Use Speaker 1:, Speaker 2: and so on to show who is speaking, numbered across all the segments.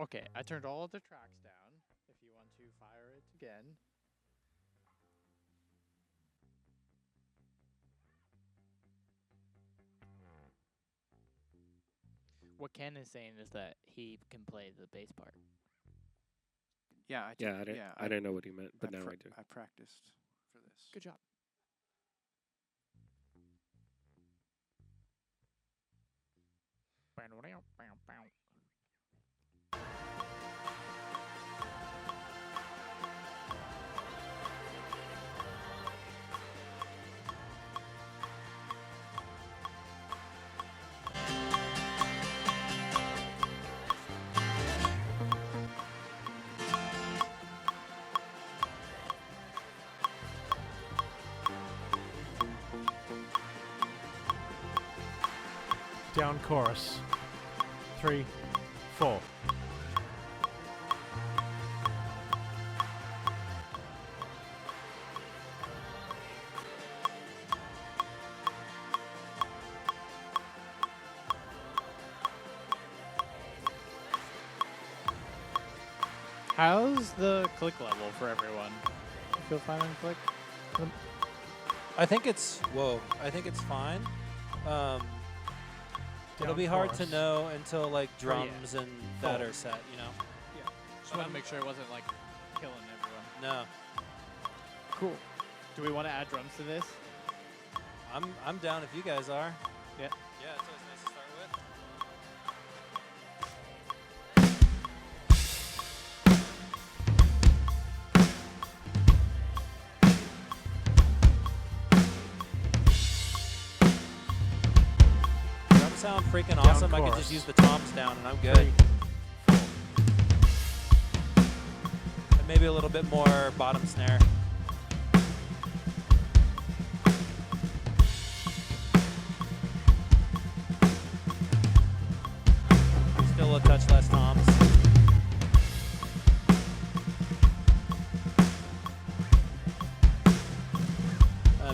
Speaker 1: Okay, I turned all of the tracks down. If you want to fire it again. What Ken is saying is that he can play the bass part.
Speaker 2: Yeah,
Speaker 3: I didn't know what he meant, but now I do.
Speaker 2: I practiced for this.
Speaker 1: Good job.
Speaker 4: Down chorus. 3, 4.
Speaker 1: How's the click level for everyone? You feel fine on click?
Speaker 5: I think it's fine. It'll be hard to know until like drums and that are set, you know.
Speaker 1: Yeah. Just want to make sure it wasn't like killing everyone.
Speaker 5: No.
Speaker 1: Cool. Do we want to add drums to this?
Speaker 5: I'm down if you guys are.
Speaker 1: Yeah.
Speaker 5: Yeah, it's always nice to start with. Drums sound freaking awesome. I could just use the toms down and I'm good. And maybe a little bit more bottom snare. Still a touch less toms.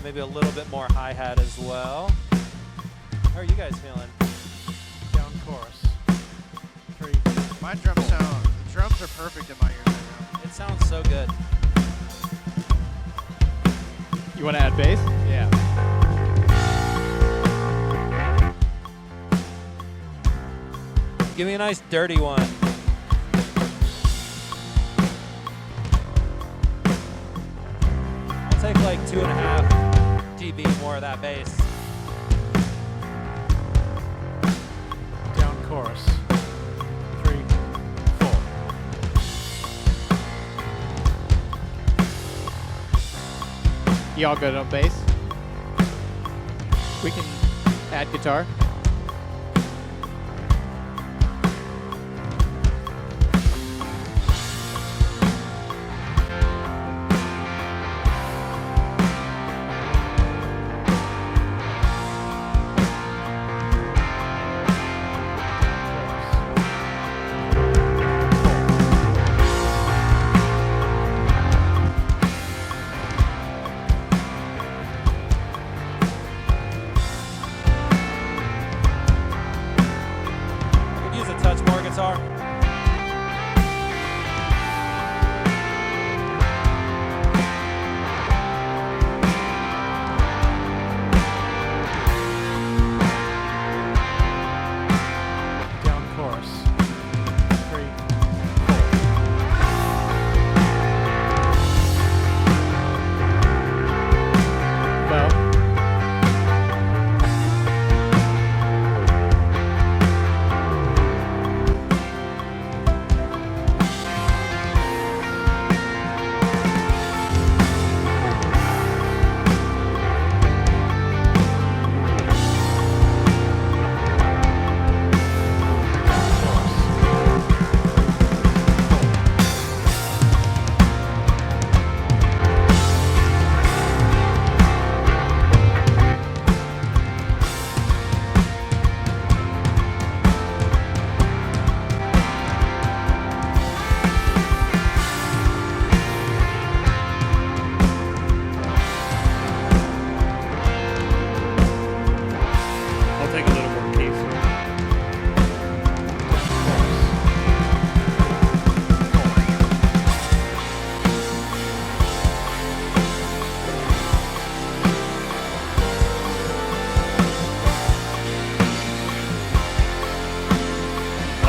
Speaker 5: Maybe a little bit more hi-hat as well. How are you guys feeling?
Speaker 4: Down chorus. 3.
Speaker 2: My the drums are perfect in my ears right now.
Speaker 5: It sounds so good.
Speaker 1: You want to add bass? Yeah.
Speaker 5: Give me a nice dirty one. I'll take like 2.5 dB more of that bass.
Speaker 4: Down chorus. 3, 4.
Speaker 1: Y'all good on bass? We can add guitar.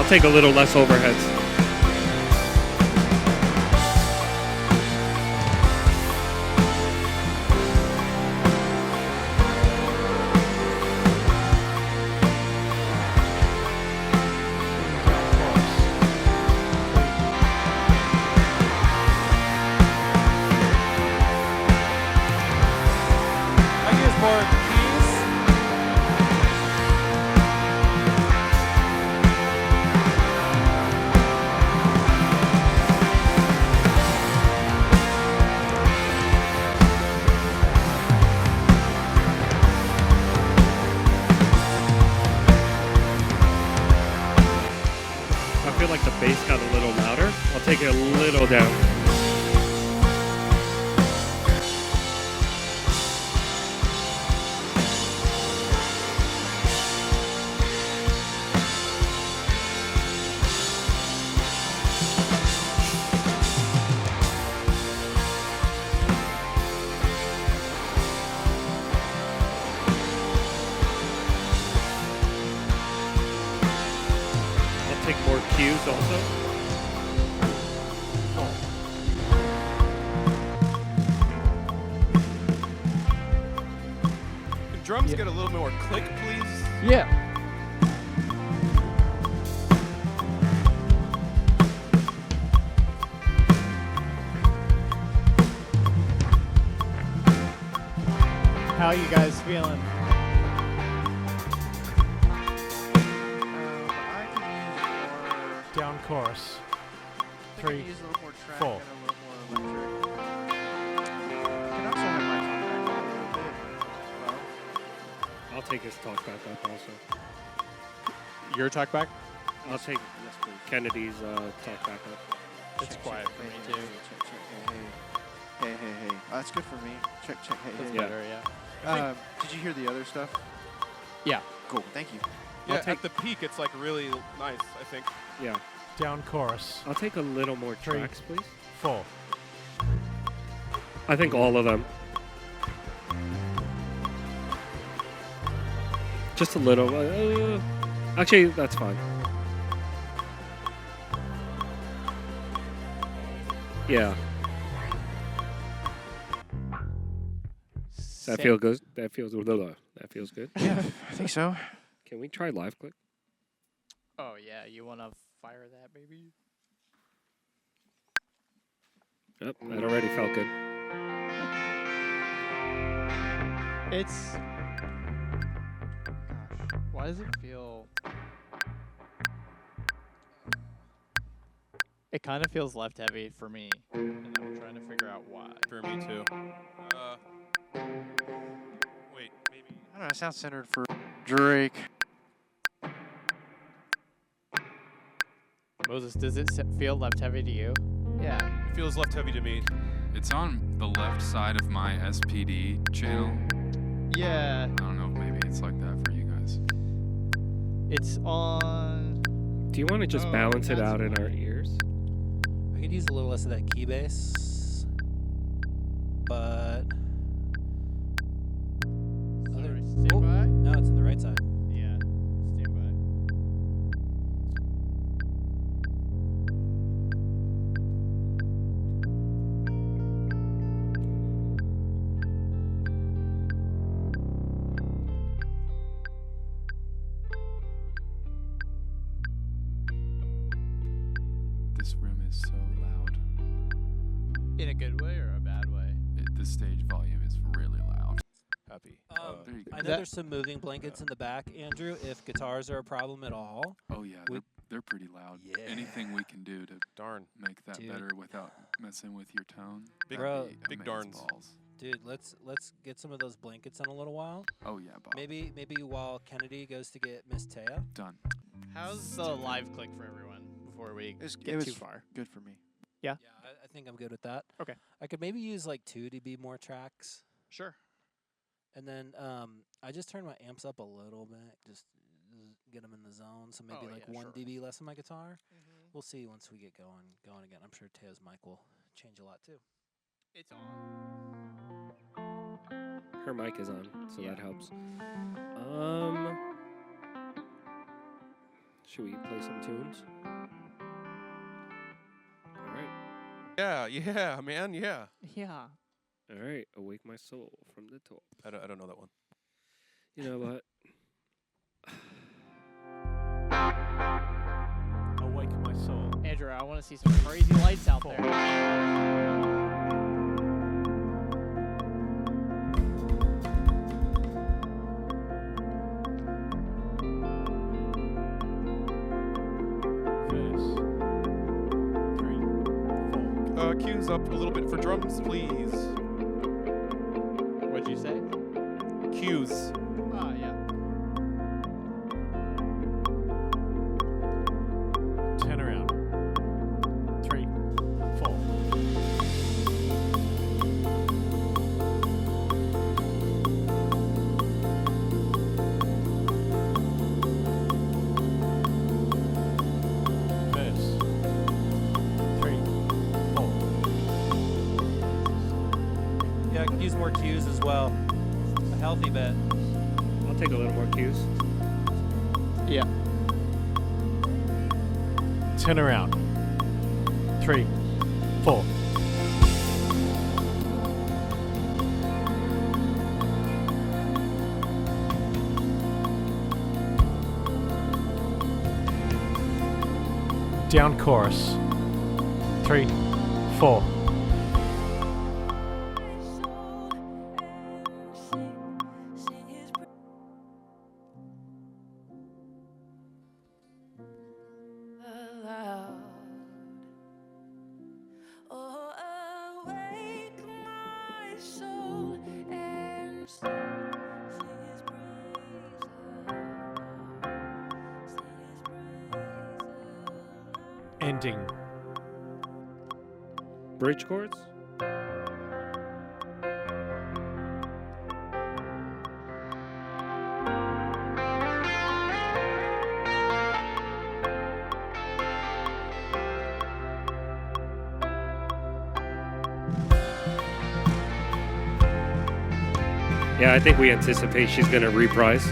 Speaker 3: take a little less overheads.
Speaker 5: I use more keys.
Speaker 3: I feel like the bass got a little louder. I'll take it a little down. I'll take more cues also.
Speaker 6: Can drums get a little more click, please?
Speaker 1: Yeah. How you guys feeling?
Speaker 2: I could use more.
Speaker 4: Down chorus.
Speaker 2: I think I
Speaker 4: 3,
Speaker 2: use a little more track
Speaker 4: 4.
Speaker 2: and a little more electric. I can also have my tone back up a little bit. Well,
Speaker 3: I'll take his talk back up also.
Speaker 1: Your talk back?
Speaker 3: I'll take
Speaker 2: yes, please.
Speaker 3: Kennedy's talk back up.
Speaker 1: It's quiet for me
Speaker 2: Hey,
Speaker 1: too.
Speaker 2: check, check. Hey. That's good for me. Check. Hey,
Speaker 1: That's
Speaker 2: hey.
Speaker 3: Yeah.
Speaker 1: better, yeah.
Speaker 2: Did you hear the other stuff?
Speaker 1: Yeah.
Speaker 2: Cool. Thank you.
Speaker 6: Yeah,
Speaker 3: I'll take-
Speaker 6: at the peak, it's like really nice, I think.
Speaker 3: Yeah.
Speaker 4: Down chorus.
Speaker 3: I'll take a little more
Speaker 4: 3,
Speaker 3: tracks, please.
Speaker 4: 4.
Speaker 3: I think all of them. Just a little. Actually, that's fine. Yeah. Does that feel good? That feels good.
Speaker 2: Yeah, I think so.
Speaker 3: Can we try live click?
Speaker 1: Oh yeah, you wanna fire that, baby?
Speaker 3: Yep, that already felt good.
Speaker 1: It's. Gosh, why does it feel? It kind of feels left heavy for me, and I'm trying to figure out why.
Speaker 6: For me, too. Wait, maybe.
Speaker 2: I don't know. It sounds centered for Drake.
Speaker 1: Moses, does it feel left heavy to you?
Speaker 2: Yeah.
Speaker 6: It feels left heavy to me.
Speaker 7: It's on the left side of my SPD channel.
Speaker 1: Yeah,
Speaker 7: I don't know if maybe it's like that for you guys.
Speaker 1: it's on.
Speaker 3: Do you want to just
Speaker 1: Oh,
Speaker 3: balance it
Speaker 1: that's
Speaker 3: out in our
Speaker 1: fine.
Speaker 3: ears?
Speaker 5: I could use a little less of that key bass, but
Speaker 1: Sorry, stand by.
Speaker 5: no, it's on the right side.
Speaker 1: Yeah, stand by.
Speaker 7: This room is so loud.
Speaker 1: In a good way or a bad way?
Speaker 7: The stage volume is really loud.
Speaker 6: Happy.
Speaker 7: There you go.
Speaker 5: I know
Speaker 1: That-
Speaker 5: there's some moving blankets in the back, Andrew. If guitars are a problem at all,
Speaker 7: Oh yeah,
Speaker 5: we-
Speaker 7: they're pretty loud.
Speaker 5: Yeah.
Speaker 7: Anything we can do to
Speaker 6: Darn.
Speaker 7: make that
Speaker 5: Dude.
Speaker 7: better without messing with your tone.
Speaker 6: Big-
Speaker 7: that'd be
Speaker 6: big
Speaker 7: amazing
Speaker 6: darns.
Speaker 7: balls.
Speaker 5: dude, let's get some of those blankets in a little while.
Speaker 7: Oh yeah, Bob.
Speaker 5: Maybe while Kennedy goes to get Miss Taya.
Speaker 7: Done.
Speaker 1: How's the live click for everyone before we
Speaker 2: It was
Speaker 1: get too far?
Speaker 2: good for me.
Speaker 5: Yeah, I think I'm good with that.
Speaker 1: Okay.
Speaker 5: I could maybe use like 2 to be more tracks.
Speaker 1: Sure.
Speaker 5: And then I just turned my amps up a little bit, just get them in the zone. So maybe
Speaker 1: Oh,
Speaker 5: like
Speaker 1: yeah,
Speaker 5: 1
Speaker 1: sure.
Speaker 5: dB less on my guitar.
Speaker 1: Mm-hmm.
Speaker 5: We'll see once we get going again. I'm sure Taya's mic will change a lot too.
Speaker 1: It's on.
Speaker 3: Her mic is on, so
Speaker 1: Yeah.
Speaker 3: that helps. Should we play some tunes? All right.
Speaker 6: Yeah, man, yeah.
Speaker 1: Yeah.
Speaker 3: All right. Awake my soul from the top.
Speaker 6: I don't know that one.
Speaker 3: You know what?
Speaker 4: Awaken my soul.
Speaker 1: Andrew, I want to see some crazy lights out there.
Speaker 4: Verse. 3, 4.
Speaker 6: Cues up a little bit for drums, please.
Speaker 1: What'd you say?
Speaker 6: Cues.
Speaker 1: Oh, yeah.
Speaker 4: Turn around. 3, 4. Verse. 3, 4.
Speaker 5: Yeah, I could use more cues as well. A healthy bit.
Speaker 3: I'll take a little more cues.
Speaker 1: Yeah.
Speaker 4: Turn around. 3, 4. Down chorus. 3, 4. Ending.
Speaker 3: Bridge chords? Yeah, I think we anticipate she's going to reprise.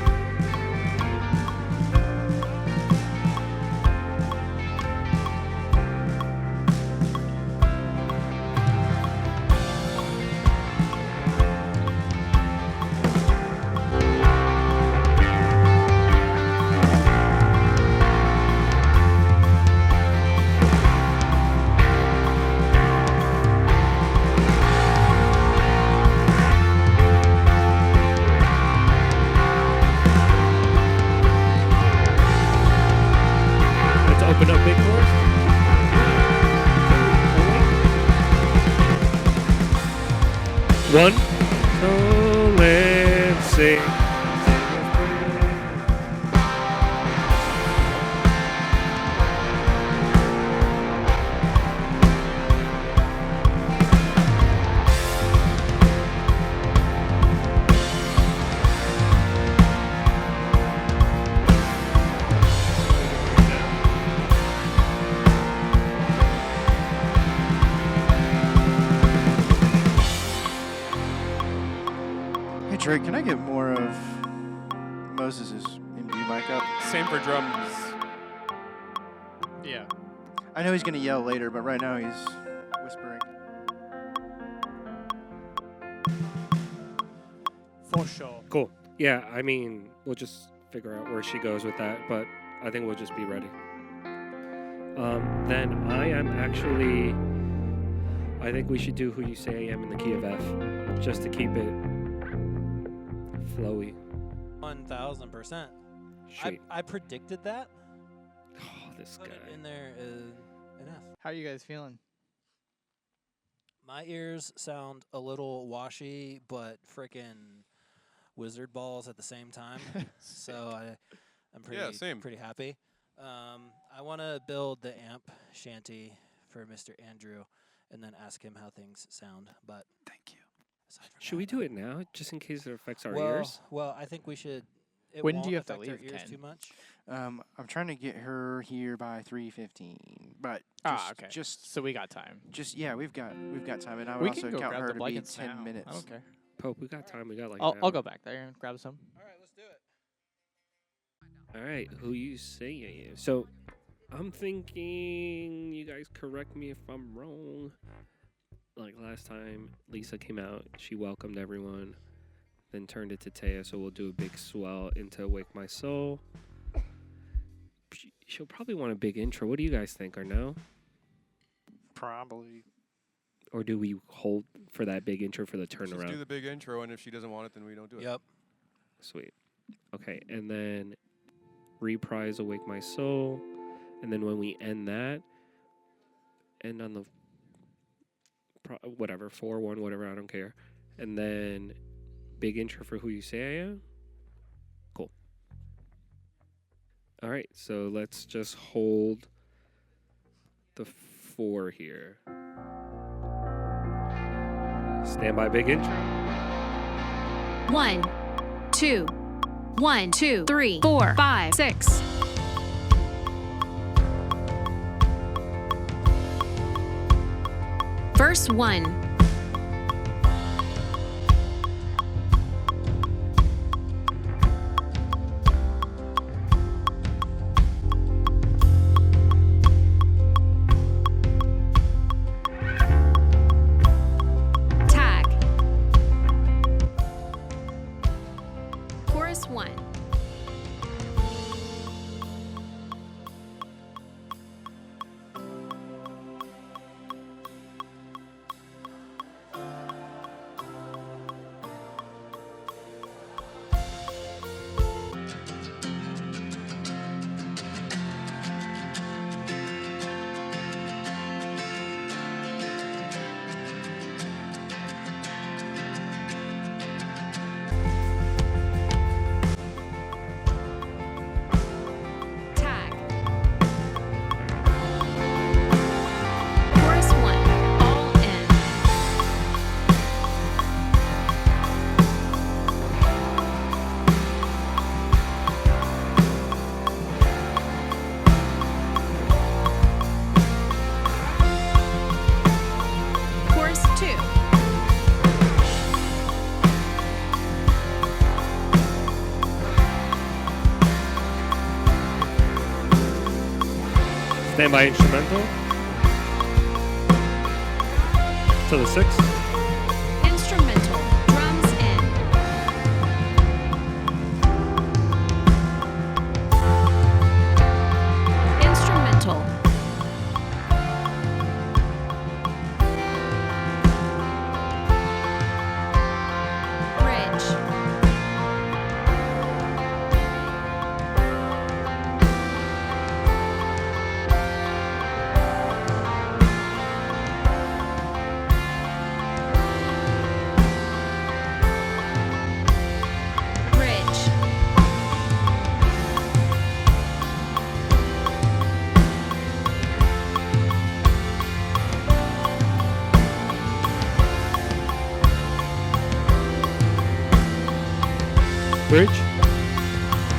Speaker 3: Let's open up big chorus. One. Soul and sing.
Speaker 2: Hey Drake, can I get more of Moses's MD mic up?
Speaker 6: Same for drums.
Speaker 1: Yeah.
Speaker 2: I know he's gonna yell later, but right now he's whispering.
Speaker 1: For sure.
Speaker 3: Cool. Yeah, I mean, we'll just figure out where she goes with that, but I think we'll just be ready. Then I am actually... I think we should do Who You Say I Am in the key of F, just to keep it flowy.
Speaker 5: 1000%.
Speaker 3: Sweet.
Speaker 5: I predicted that.
Speaker 3: Oh, this
Speaker 5: Put
Speaker 3: guy.
Speaker 5: it in there in F.
Speaker 1: How are you guys feeling?
Speaker 5: My ears sound a little washy, but frickin' wizard balls at the same time. So I'm pretty happy. I want to build the amp shanty for Mr. Andrew, and then ask him how things sound. But
Speaker 2: Thank you.
Speaker 3: Should we do it now, just in case it affects our
Speaker 5: well,
Speaker 3: ears?
Speaker 5: Well, I think we should. It
Speaker 1: When do
Speaker 5: won't
Speaker 1: you have to
Speaker 5: affect our
Speaker 1: leave,
Speaker 5: ears
Speaker 1: Ken?
Speaker 5: too much.
Speaker 2: I'm trying to get her here by 3:15, but
Speaker 1: Okay.
Speaker 2: just
Speaker 1: So we got time.
Speaker 2: yeah, we've got time, and I would
Speaker 1: We
Speaker 2: also
Speaker 1: can go
Speaker 2: count
Speaker 1: grab
Speaker 2: her
Speaker 1: the
Speaker 2: to be
Speaker 1: blankets
Speaker 2: 10
Speaker 1: now.
Speaker 2: minutes.
Speaker 1: I don't care.
Speaker 3: Pope, we got time. We got like
Speaker 1: I'll
Speaker 3: an hour.
Speaker 1: go back there and grab some.
Speaker 5: All right, let's do it.
Speaker 3: All right, who you say? So, I'm thinking. You guys correct me if I'm wrong. Like last time, Lisa came out. She welcomed everyone, then turned it to Taya. So we'll do a big swell into "Wake My Soul." She'll probably want a big intro. What do you guys think, or no?
Speaker 2: Probably.
Speaker 3: Or do we hold for that big intro for the turnaround?
Speaker 6: Just do the big intro, and if she doesn't want it, then we don't do it.
Speaker 5: Yep.
Speaker 3: Sweet. Okay, and then reprise "Awake My Soul," and then when we end that, end on the whatever 4-1, whatever, I don't care, and then big intro for "Who You Say I Am." Cool. All right, so let's just hold the 4 here. Stand by, big intro.
Speaker 8: 1, 2, 1, 2, 3, 4, 5, 6. Verse 1. Chorus 1.
Speaker 3: Stand by instrumental. To the 6.
Speaker 8: Instrumental. Drums in. Instrumental. Bridge.
Speaker 3: Bridge.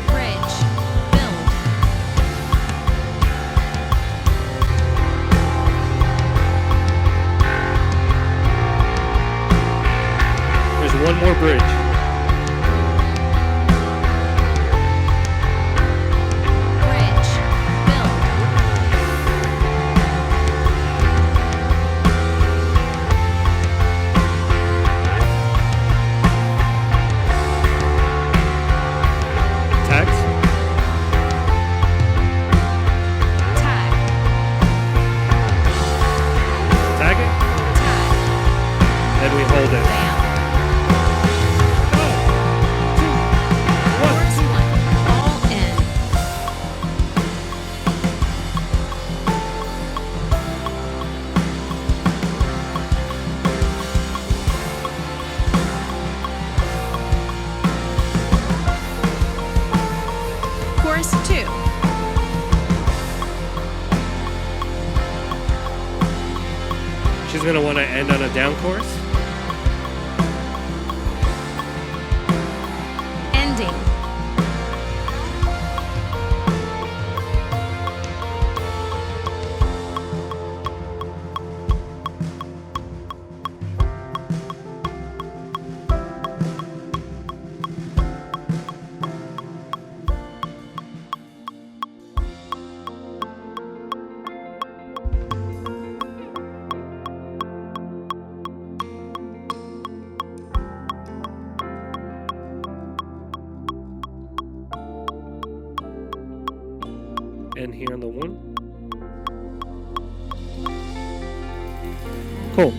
Speaker 8: Bridge. Build.
Speaker 3: There's one more bridge.
Speaker 8: Bridge. Build.
Speaker 3: Tags.
Speaker 8: Tag.
Speaker 3: Tag it.
Speaker 8: Tag.
Speaker 3: Then we hold it.
Speaker 8: Bam. Chorus 1. All in. Chorus 2.
Speaker 3: She's gonna want to end on a down chorus.
Speaker 8: Ending.
Speaker 3: then here on the 1. Cool.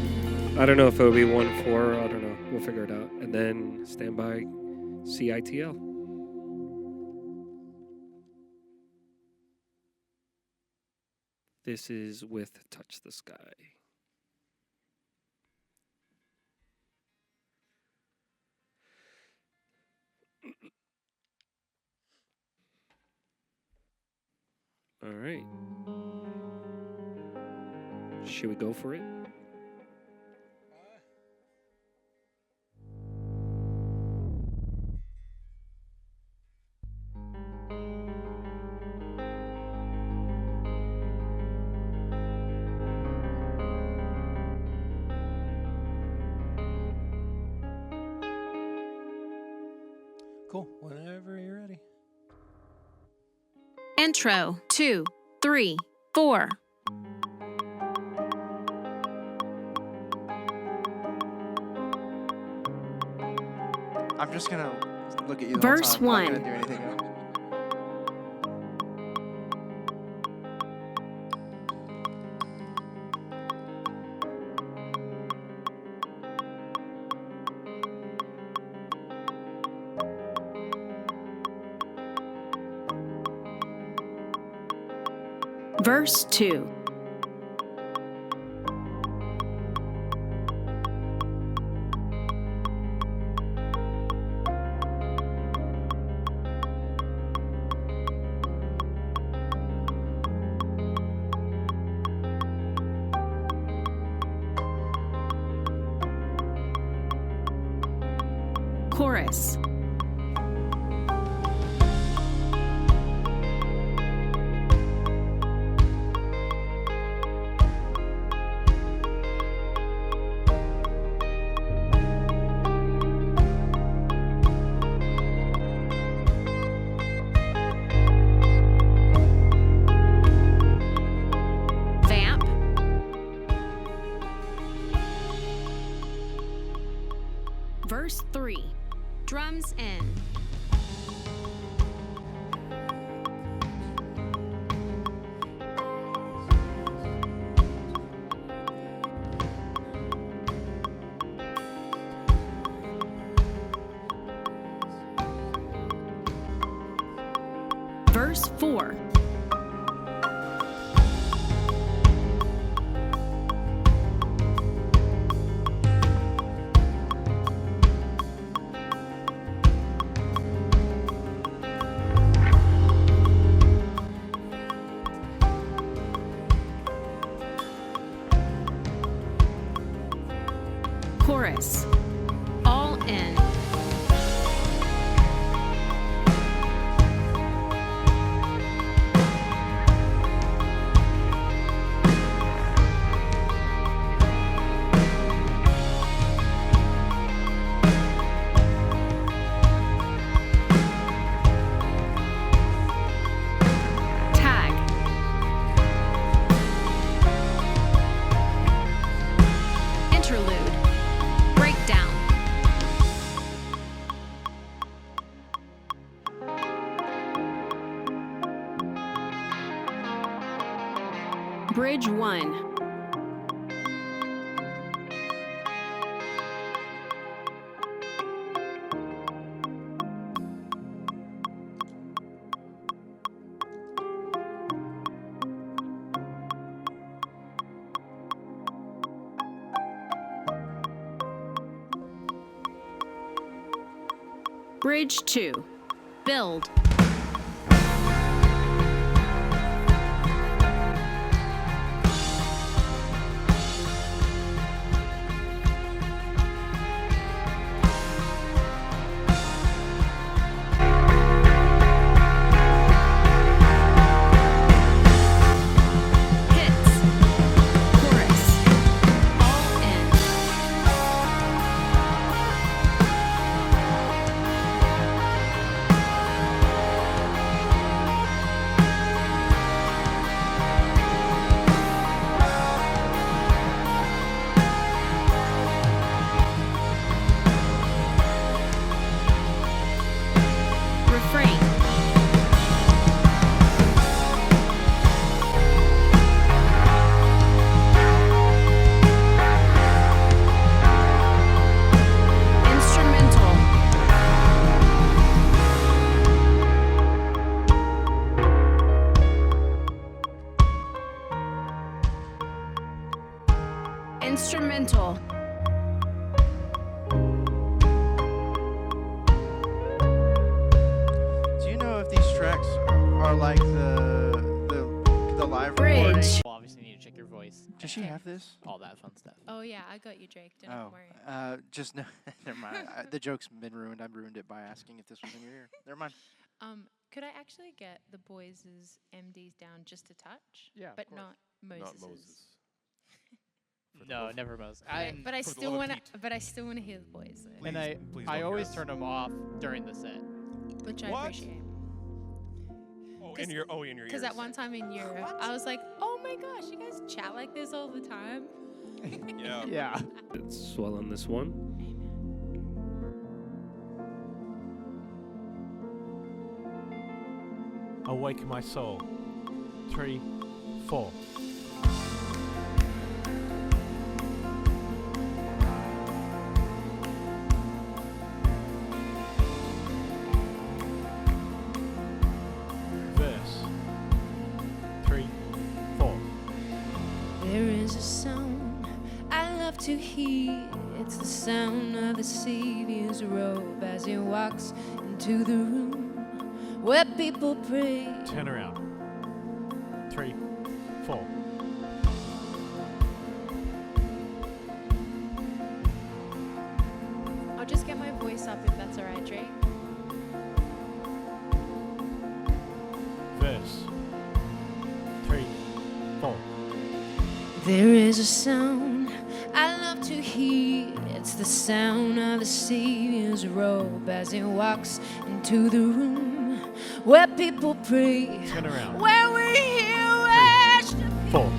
Speaker 3: I don't know if it'll be 1-4. I don't know. We'll figure it out. And then standby CITL. This is with Touch the Sky. All right. Should we go for it?
Speaker 5: Cool. Whenever you're ready.
Speaker 8: Intro 2, 3, 4.
Speaker 2: I'm just gonna look at you the
Speaker 8: Verse
Speaker 2: whole time. I'm
Speaker 8: 1.
Speaker 2: not gonna do anything else.
Speaker 8: Verse 2. Chorus. Vamp. Verse 3. Drums in. Verse 4. Chorus. All in. Tag. Interlude. Breakdown. Bridge 1. Bridge 2. Build. Hits. Chorus. All in. Instrumental.
Speaker 2: Do you know if these tracks are like the live recording?
Speaker 8: Bridge.
Speaker 1: Well, obviously, you need to check your voice.
Speaker 2: Does she have this?
Speaker 1: All that fun stuff.
Speaker 9: Oh yeah, I got you, Drake. Don't
Speaker 2: Oh,
Speaker 9: worry.
Speaker 2: just no. Never mind. The joke's been ruined. I've ruined it by asking if this was in your ear. Never mind.
Speaker 9: Could I actually get the boys' MDs down just a touch?
Speaker 1: Yeah, of
Speaker 9: but
Speaker 1: course.
Speaker 9: not Moses's.
Speaker 6: Not Moses.
Speaker 1: No, never Moses.
Speaker 9: But I
Speaker 6: for the
Speaker 9: still
Speaker 6: love of
Speaker 9: want
Speaker 6: Pete.
Speaker 9: to. But I still want to hear the boys, though,
Speaker 1: And
Speaker 6: Please
Speaker 1: I
Speaker 6: don't
Speaker 1: always
Speaker 6: hear us.
Speaker 1: turn them off during the set.
Speaker 9: which I
Speaker 6: What?
Speaker 9: appreciate.
Speaker 6: Oh,
Speaker 9: 'Cause-
Speaker 6: in your ears.
Speaker 9: Because at one time in Europe, I was like, "Oh my gosh, you guys chat like this all the time."
Speaker 6: Yeah.
Speaker 1: Yeah.
Speaker 3: Let's swell on this one.
Speaker 4: Awaken my soul. 3, 4. Verse. 3, 4.
Speaker 9: There is a sound I love to hear. It's the sound of the Savior's robe as he walks into the room where people pray.
Speaker 4: Turn around. 3, 4.
Speaker 9: I'll just get my voice up if that's alright, Drake.
Speaker 4: Verse. 3, 4.
Speaker 9: There is a sound I love to hear. It's the sound of the Savior's robe as he walks into the room where people pray.
Speaker 4: Turn around.
Speaker 9: Where we hear worship.
Speaker 4: 4.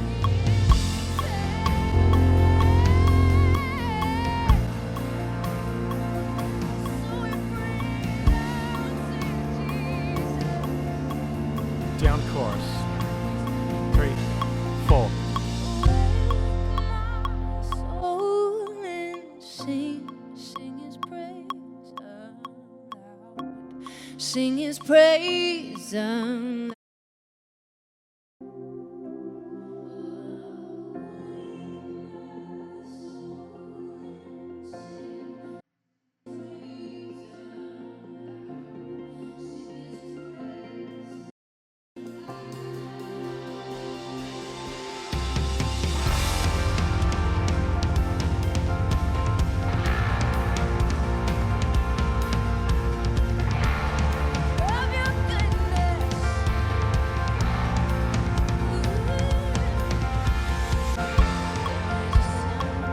Speaker 4: Down chorus. 3, 4.
Speaker 9: Soul and sing his praise aloud. Sing his praise aloud. Of your goodness.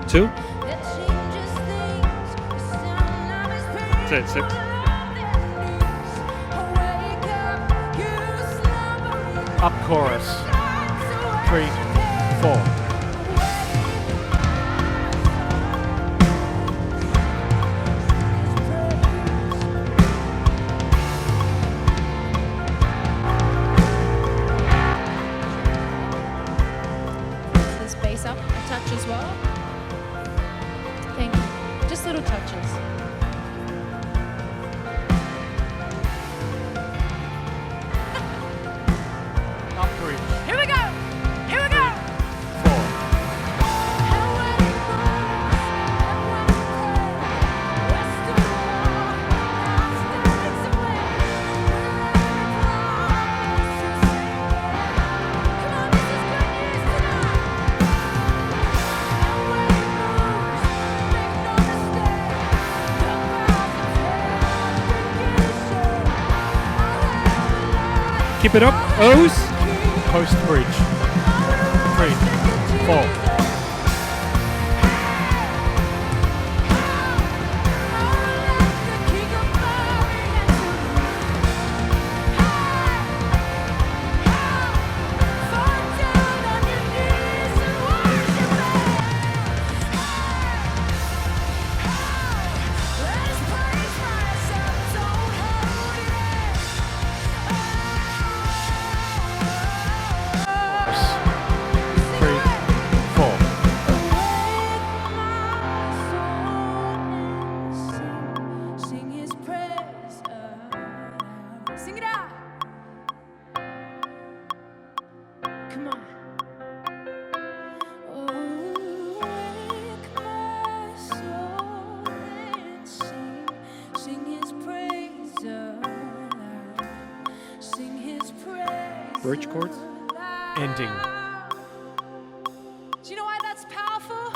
Speaker 3: 2.
Speaker 9: That changes things. The sound of his praise.
Speaker 3: That's it, 6.
Speaker 9: Awake up, you slumbering.
Speaker 4: Up chorus. 3, 4.
Speaker 9: This bass up a touch as well. Thank you. Just little touches.
Speaker 4: Up bridge.
Speaker 9: Here we go. Here we go.
Speaker 4: 4.
Speaker 3: Keep it up. O's.
Speaker 4: Post bridge. 3, 4. Chorus. 3, 4.
Speaker 3: bridge chords.
Speaker 4: Ending.
Speaker 9: Do you know why that's powerful?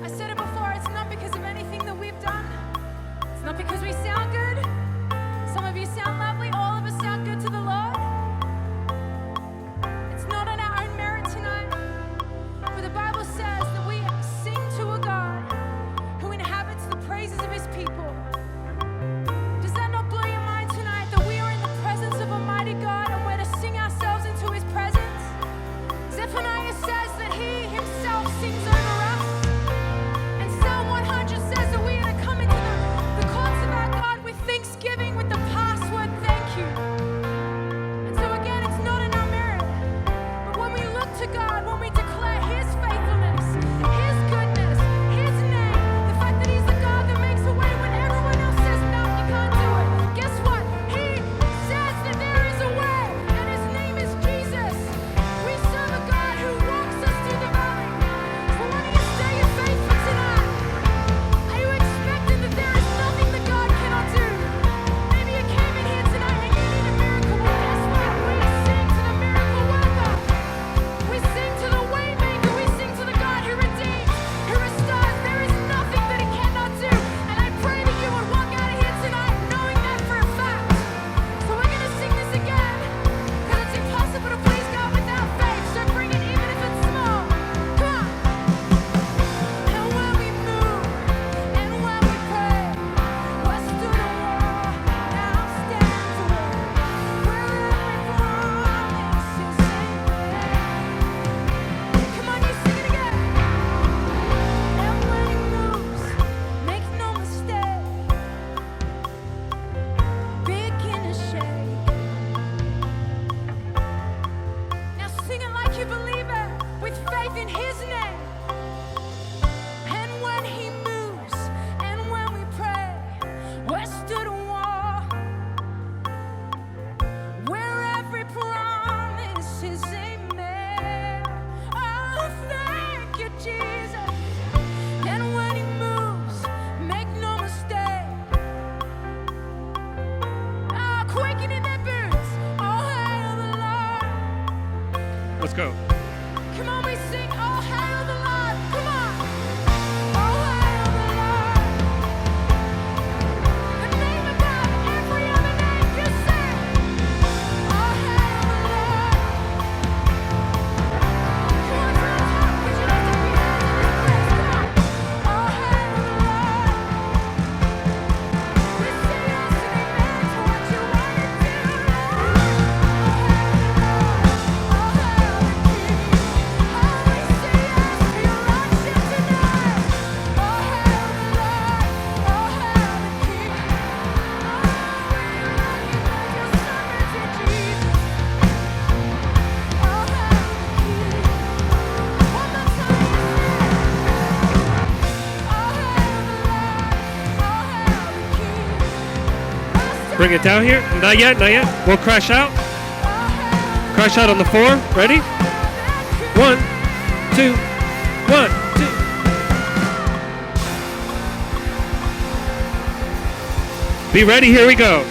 Speaker 9: I said it before, it's not because of anything that we've done. It's not because we sound good. Some of you sound lovely, all of us sound good to the Lord. It's not on our own merit tonight. But the Bible says that we sing to a God who inhabits the praises of his people. Does that not blow your mind tonight that we are in the presence of a mighty God and we're to sing ourselves into his presence? Zephaniah says that he himself sings over us. And Psalm 100 says that we are to come into the courts of our God with thanksgiving, with the password thank you. And so again, it's not in our merit. But when we look to God, when we declare his faithfulness, his goodness, his name, the fact that he's the God that makes a way when everyone else says no, you can't do it. Guess what? He says that there is a way, and his name is Jesus. We serve a God who walks us through the valley. So why don't you stay faithful tonight? Are you expecting that there is nothing that God cannot do? Maybe you came in here tonight and you need a miracle. Well, guess what? We sing to the miracle worker. We sing to the way maker. We sing to the God who redeems, who restores. There is nothing that he cannot do. And I pray that you would walk out of here tonight knowing that for a fact. So we're going to sing this again because it's impossible to please God without faith. So bring it even if it's small. Come on. And when we move and when we pray, we're stood a wall, now stands a wall. Where every promise is amen. Come on, you sing it again. And when he moves, make no mistake, begin to shake. Now sing it like you believe it, with faith in his name. And when he moves, and when we pray, we're stood a wall, where every promise is amen. Oh, thank you, Jesus. And when he moves, make no mistake. Ah, quaking in their boots. Oh, hail the Lord.
Speaker 3: Let's go.
Speaker 9: Come on, we sing, oh, hail the Lord. Come on. Oh, hail the Lord. The name above every other name. You sing. Oh, hail the Lord. Come on, to the top. Would you lift up your hands in this place? Come on. Oh, hail the Lord. We say yes and amen to what you want to do, Lord. Oh, hail the Lord. Oh, hail the King. Oh, we say yes to your lordship tonight. Oh, hail the Lord. Oh, hail the King. Oh, we recognize your sovereignty, Jesus. Oh, hail the King. One more time, you sing. Oh, hail the Lord. Oh, hail the King.
Speaker 3: Bring it down here. Not yet, not yet. We'll crash out. Crash out on the 4. Ready? 1, 2, 1, 2. Be ready. Here we go.